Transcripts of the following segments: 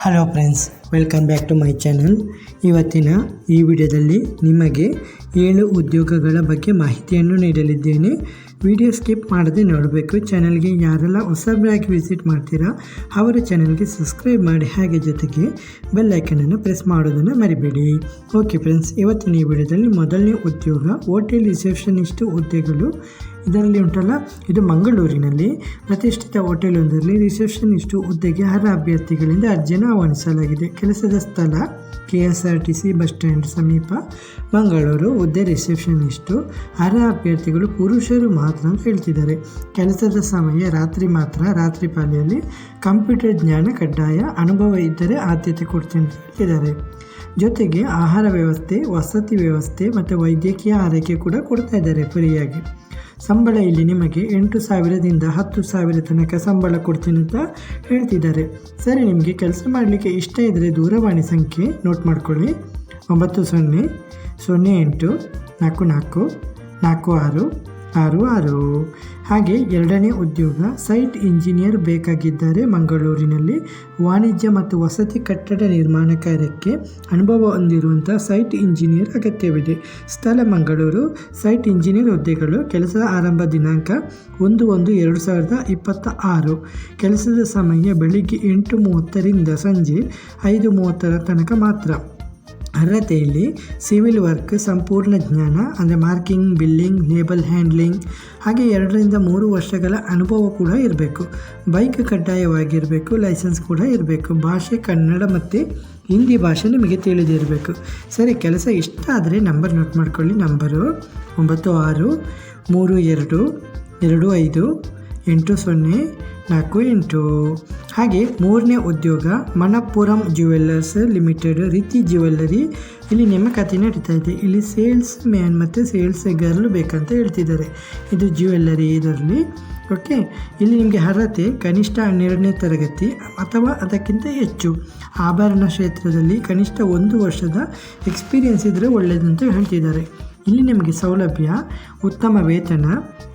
Hello friends, welcome back to my channel. ಇವತ್ತಿನ ಈ ವಿಡಿಯೋದಲ್ಲಿ ನಿಮಗೆ 7 ಉದ್ಯೋಗಗಳ ಬಗ್ಗೆ ಮಾಹಿತಿಯನ್ನು ನೀಡಲಿದ್ದೇನೆ. ವಿಡಿಯೋ ಸ್ಕಿಪ್ ಮಾಡದೆ ನೋಡಬೇಕು. ಚಾನಲ್ಗೆ ಯಾರೆಲ್ಲ ಹೊಸಬರಾಗಿ ವಿಸಿಟ್ ಮಾಡ್ತೀರಾ ಅವರ ಚಾನಲ್ಗೆ ಸಬ್ಸ್ಕ್ರೈಬ್ ಮಾಡಿ, ಹಾಗೆ ಜೊತೆಗೆ ಬೆಲ್ ಐಕನನ್ನು ಪ್ರೆಸ್ ಮಾಡೋದನ್ನು ಮರಿಬೇಡಿ. ಓಕೆ ಫ್ರೆಂಡ್ಸ್, ಇವತ್ತಿನ ಈ ವಿಡಿಯೋದಲ್ಲಿ ಮೊದಲನೇ ಉದ್ಯೋಗ ಹೋಟೆಲ್ ರಿಸೆಪ್ಷನಿಸ್ಟ್ ಹುದ್ದೆಗಳು. ಇದರಲ್ಲಿ ಉಂಟಲ್ಲ, ಇದು ಮಂಗಳೂರಿನಲ್ಲಿ ಪ್ರತಿಷ್ಠಿತ ಹೋಟೆಲ್ ಒಂದರಲ್ಲಿ ರಿಸೆಪ್ಷನಿಸ್ಟ್ ಹುದ್ದೆಗೆ ಅರ್ಹ ಅಭ್ಯರ್ಥಿಗಳಿಂದ ಅರ್ಜಿಯನ್ನು ಆಹ್ವಾನಿಸಲಾಗಿದೆ. ಕೆಲಸದ ಸ್ಥಳ KSRTC ಬಸ್ ಸ್ಟ್ಯಾಂಡ್ ಸಮೀಪ, ಮಂಗಳೂರು. ಹುದ್ದೆ ರಿಸೆಪ್ಷನಿಸ್ಟು. ಅರ್ಹ ಅಭ್ಯರ್ಥಿಗಳು ಪುರುಷರು ಮಾತ್ರ ಅಂತ ಹೇಳ್ತಿದ್ದಾರೆ. ಕೆಲಸದ ಸಮಯ ರಾತ್ರಿ ಮಾತ್ರ. ರಾತ್ರಿ ಪಾಳಿಯಲ್ಲಿ ಕಂಪ್ಯೂಟರ್ ಜ್ಞಾನ ಕಡ್ಡಾಯ. ಅನುಭವ ಇದ್ದರೆ ಆದ್ಯತೆ ಕೊಡ್ತೀನಿ ಅಂತ ಹೇಳ್ತಿದ್ದಾರೆ. ಜೊತೆಗೆ ಆಹಾರ ವ್ಯವಸ್ಥೆ, ವಸತಿ ವ್ಯವಸ್ಥೆ ಮತ್ತು ವೈದ್ಯಕೀಯ ಆರೈಕೆ ಕೂಡ ಕೊಡ್ತಾ ಇದ್ದಾರೆ ಫ್ರೀಯಾಗಿ. ಸಂಬಳ ಇಲ್ಲಿ ನಿಮಗೆ 8,000ದಿಂದ 10,000 ತನಕ ಸಂಬಳ ಕೊಡ್ತೀನಿ ಅಂತ ಹೇಳ್ತಿದ್ದಾರೆ. ಸರಿ, ನಿಮಗೆ ಕೆಲಸ ಮಾಡಲಿಕ್ಕೆ ಇಷ್ಟ ಇದ್ದರೆ ದೂರವಾಣಿ ಸಂಖ್ಯೆ ನೋಟ್ ಮಾಡ್ಕೊಳ್ಳಿ: 9008 44 46 66. ಹಾಗೆ ಎರಡನೇ ಉದ್ಯೋಗ ಸೈಟ್ ಇಂಜಿನಿಯರ್ ಬೇಕಾಗಿದ್ದಾರೆ. ಮಂಗಳೂರಿನಲ್ಲಿ ವಾಣಿಜ್ಯ ಮತ್ತು ವಸತಿ ಕಟ್ಟಡ ನಿರ್ಮಾಣ ಕಾರ್ಯಕ್ಕೆ ಅನುಭವ ಹೊಂದಿರುವಂಥ ಸೈಟ್ ಇಂಜಿನಿಯರ್ ಅಗತ್ಯವಿದೆ. ಸ್ಥಳ ಮಂಗಳೂರು. ಸೈಟ್ ಇಂಜಿನಿಯರ್ ಹುದ್ದೆಗಳು. ಕೆಲಸದ ಆರಂಭ ದಿನಾಂಕ 1/1/2026. ಕೆಲಸದ ಸಮಯ ಬೆಳಿಗ್ಗೆ 8:30ರಿಂದ ಸಂಜೆ 5:30 ತನಕ ಮಾತ್ರ. ಅರ್ಹತೆಯಲ್ಲಿ ಸಿವಿಲ್ ವರ್ಕ್, ಸಂಪೂರ್ಣ ಜ್ಞಾನ ಅಂದರೆ ಮಾರ್ಕಿಂಗ್, ಬಿಲ್ಲಿಂಗ್, ಲೇಬಲ್ ಹ್ಯಾಂಡ್ಲಿಂಗ್, ಹಾಗೆ 2ರಿಂದ 3 ವರ್ಷಗಳ ಅನುಭವ ಕೂಡ ಇರಬೇಕು. ಬೈಕ್ ಕಡ್ಡಾಯವಾಗಿರಬೇಕು. ಲೈಸೆನ್ಸ್ ಕೂಡ ಇರಬೇಕು. ಭಾಷೆ ಕನ್ನಡ ಮತ್ತು ಹಿಂದಿ ಭಾಷೆ ನಿಮಗೆ ತಿಳಿದಿರಬೇಕು. ಸರಿ, ಕೆಲಸ ಇಷ್ಟ ಆದರೆ ನಂಬರ್ ನೋಟ್ ಮಾಡ್ಕೊಳ್ಳಿ. ನಂಬರು 9632525848. ಹಾಗೆ ಮೂರನೇ ಉದ್ಯೋಗ ಮಣಪ್ಪುರಂ ಜ್ಯುವೆಲ್ಲರ್ಸ್ ಲಿಮಿಟೆಡ್, ರೀತಿ ಜ್ಯುವೆಲ್ಲರಿ. ಇಲ್ಲಿ ನೇಮಕಾತಿ ನಡೀತಾ ಇದೆ. ಇಲ್ಲಿ ಸೇಲ್ಸ್ ಮ್ಯಾನ್ ಮತ್ತು ಸೇಲ್ಸ್ ಗರ್ಲ್ ಬೇಕಂತ ಹೇಳ್ತಿದ್ದಾರೆ. ಇದು ಜ್ಯುವೆಲ್ಲರಿ ಇದರಲ್ಲಿ. ಓಕೆ, ಇಲ್ಲಿ ನಿಮಗೆ ಅರ್ಹತೆ ಕನಿಷ್ಠ 12ನೇ ತರಗತಿ ಅಥವಾ ಅದಕ್ಕಿಂತ ಹೆಚ್ಚು. ಆಭರಣ ಕ್ಷೇತ್ರದಲ್ಲಿ ಕನಿಷ್ಠ 1 ವರ್ಷದ ಎಕ್ಸ್ಪೀರಿಯನ್ಸ್ ಇದ್ದರೆ ಒಳ್ಳೆಯದಂತ ಹೇಳ್ತಿದ್ದಾರೆ. ಇಲ್ಲಿ ನಿಮಗೆ ಸೌಲಭ್ಯ: ಉತ್ತಮ ವೇತನ,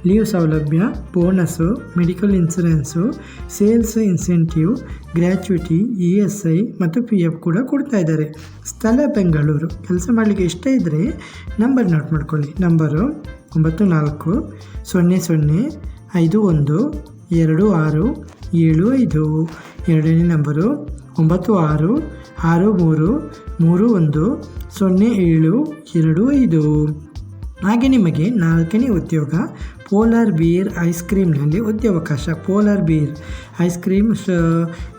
ಲೀವ್ ಸೌಲಭ್ಯ, bonus, medical insurance, sales incentive, gratuity, ESI ಮತ್ತು PF ಕೂಡ ಕೊಡ್ತಾ ಇದ್ದಾರೆ. ಸ್ಥಳ ಬೆಂಗಳೂರು. ಕೆಲಸ ಮಾಡಲಿಕ್ಕೆ ಇಷ್ಟ ಇದ್ದರೆ ನಂಬರ್ ನೋಟ್ ಮಾಡ್ಕೊಳ್ಳಿ. ನಂಬರು 9400512675. ಎರಡನೇ ನಂಬರು 9663310725. ಹಾಗೆ ನಿಮಗೆ ನಾಲ್ಕನೇ ಉದ್ಯೋಗ ಪೋಲಾರ್ ಬಿಯರ್ ಐಸ್ ಕ್ರೀಮ್ನಲ್ಲಿ ಉದ್ಯೋಗಾವಕಾಶ. ಪೋಲಾರ್ ಬಿಯರ್ ಐಸ್ ಕ್ರೀಮ್,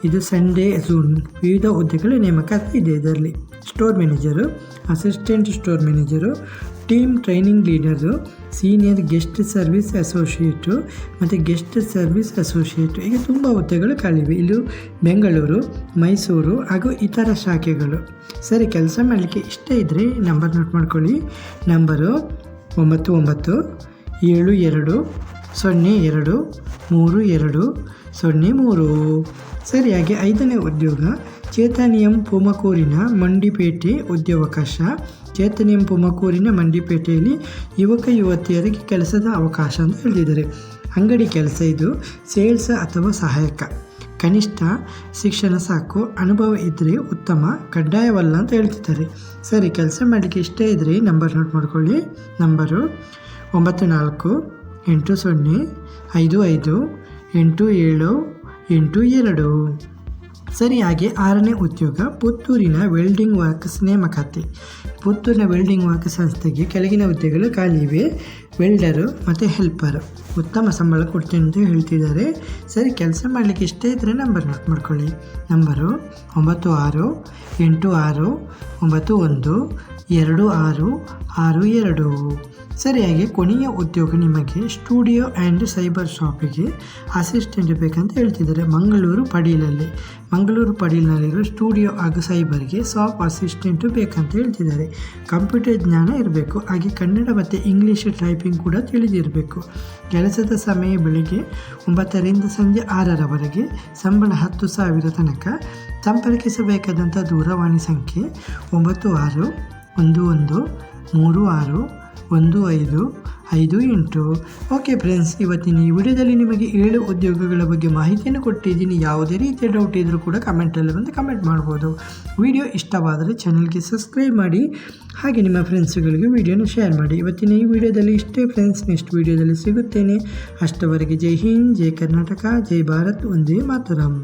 ಇದು ಸಂಡೇ ಝೂನ್. ವಿವಿಧ ಹುದ್ದೆಗಳ ನೇಮಕಾತಿ ಇದೆ ಇದರಲ್ಲಿ. Store manager, assistant store manager, team training leader, senior guest service associate ಮತ್ತು ಗೆಸ್ಟ್ ಸರ್ವಿಸ್ ಅಸೋಸಿಯೇಟು. ಈಗ ತುಂಬ ಹುದ್ದೆಗಳು ಖಾಲಿವೆ. ಇಲ್ಲಿ ಬೆಂಗಳೂರು, ಮೈಸೂರು ಹಾಗೂ ಇತರ ಶಾಖೆಗಳು. ಸರಿ, ಕೆಲಸ ಮಾಡಲಿಕ್ಕೆ ಇಷ್ಟ ಇದ್ದರೆ ನಂಬರ್ ನೋಟ್ ಮಾಡ್ಕೊಳ್ಳಿ. ನಂಬರು 9972023203. ಸರಿಯಾಗಿ ಐದನೇ ಉದ್ಯೋಗ ಚೈತನ್ಯಂ ತುಮಕೂರಿನ ಮಂಡಿಪೇಟೆ ಉದ್ಯೋಗಾವಕಾಶ. ಚೈತನ್ಯಂ ತುಮಕೂರಿನ ಮಂಡಿಪೇಟೆಯಲ್ಲಿ ಯುವಕ ಯುವತಿಯರಿಗೆ ಕೆಲಸದ ಅವಕಾಶ ಅಂತ ಹೇಳಿದ್ದಾರೆ. ಅಂಗಡಿ ಕೆಲಸ ಇದು. ಸೇಲ್ಸ್ ಅಥವಾ ಸಹಾಯಕ. ಕನಿಷ್ಠ ಶಿಕ್ಷಣ ಸಾಕು. ಅನುಭವ ಇದ್ದರೆ ಉತ್ತಮ, ಕಡ್ಡಾಯವಲ್ಲ ಅಂತ ಹೇಳ್ತಿದ್ದಾರೆ. ಸರಿ, ಕೆಲಸ ಮಾಡಲಿಕ್ಕೆ ಇಷ್ಟ ಇದ್ದರೆ ನಂಬರ್ ನೋಟ್ ಮಾಡ್ಕೊಳ್ಳಿ. ನಂಬರು 9455587872. ಸರಿಯಾಗಿ ಆರನೇ ಉದ್ಯೋಗ ಪುತ್ತೂರಿನ ವೆಲ್ಡಿಂಗ್ ವರ್ಕ್ಸ್ ನೇಮಕಾತಿ. ಪುತ್ತೂರಿನ ವೆಲ್ಡಿಂಗ್ ವರ್ಕ್ ಸಂಸ್ಥೆಗೆ ಕೆಳಗಿನ ಹುದ್ದೆಗಳು ಖಾಲಿ ಇವೆ: ವೆಲ್ಡರು ಮತ್ತು ಹೆಲ್ಪರು. ಉತ್ತಮ ಸಂಬಳ ಕೊಡ್ತೀನಿ ಅಂತ ಹೇಳ್ತಿದ್ದಾರೆ. ಸರಿ, ಕೆಲಸ ಮಾಡಲಿಕ್ಕೆ ಇಷ್ಟ ಇದ್ದರೆ ನಂಬರ್ ನೋಟ್ ಮಾಡ್ಕೊಳ್ಳಿ. ನಂಬರು 9686912662. ಸರಿಯಾಗಿ ಕೊನೆಯ ಉದ್ಯೋಗ ನಿಮಗೆ ಸ್ಟುಡಿಯೋ ಆ್ಯಂಡ್ ಸೈಬರ್ ಶಾಪಿಗೆ ಅಸಿಸ್ಟೆಂಟ್ ಬೇಕಂತ ಹೇಳ್ತಿದ್ದಾರೆ. ಮಂಗಳೂರು ಪಡೀಲ್ನಲ್ಲಿರೋ ಸ್ಟುಡಿಯೋ ಹಾಗೂ ಸೈಬರ್ಗೆ ಶಾಪ್ ಅಸಿಸ್ಟೆಂಟು ಬೇಕಂತ ಹೇಳ್ತಿದ್ದಾರೆ. ಕಂಪ್ಯೂಟರ್ ಜ್ಞಾನ ಇರಬೇಕು. ಹಾಗೆ ಕನ್ನಡ ಮತ್ತು ಇಂಗ್ಲೀಷ್ ಟೈಪಿಂಗ್ ಕೂಡ ತಿಳಿದಿರಬೇಕು. ಕೆಲಸದ ಸಮಯ ಬೆಳಿಗ್ಗೆ 9ರಿಂದ ಸಂಜೆ 6ರವರೆಗೆ. ಸಂಬಳ 10,000 ತನಕ. ಸಂಪರ್ಕಿಸಬೇಕಾದಂಥ ದೂರವಾಣಿ ಸಂಖ್ಯೆ 96113615 58. ಓಕೆ ಫ್ರೆಂಡ್ಸ್, ಇವತ್ತಿನ ಈ ವಿಡಿಯೋದಲ್ಲಿ ನಿಮಗೆ 7 ಉದ್ಯೋಗಗಳ ಬಗ್ಗೆ ಮಾಹಿತಿಯನ್ನು ಕೊಟ್ಟಿದ್ದೀನಿ. ಯಾವುದೇ ರೀತಿಯ ಡೌಟ್ ಇದ್ದರೂ ಕೂಡ ಕಮೆಂಟಲ್ಲಿ ಬಂದು ಕಮೆಂಟ್ ಮಾಡ್ಬೋದು. ವಿಡಿಯೋ ಇಷ್ಟವಾದರೆ ಚಾನಲ್ಗೆ ಸಬ್ಸ್ಕ್ರೈಬ್ ಮಾಡಿ, ಹಾಗೆ ನಿಮ್ಮ ಫ್ರೆಂಡ್ಸ್ಗಳಿಗೆ ವಿಡಿಯೋನ ಶೇರ್ ಮಾಡಿ. ಇವತ್ತಿನ ಈ ವಿಡಿಯೋದಲ್ಲಿ ಇಷ್ಟೇ ಫ್ರೆಂಡ್ಸ್, ನೆಕ್ಸ್ಟ್ ವಿಡಿಯೋದಲ್ಲಿ ಸಿಗುತ್ತೇನೆ. ಅಷ್ಟವರೆಗೆ ಜೈ ಹಿಂದ್, ಜೈ ಕರ್ನಾಟಕ, ಜೈ ಭಾರತ್, ಒಂದೇ ಮಾತರಂ.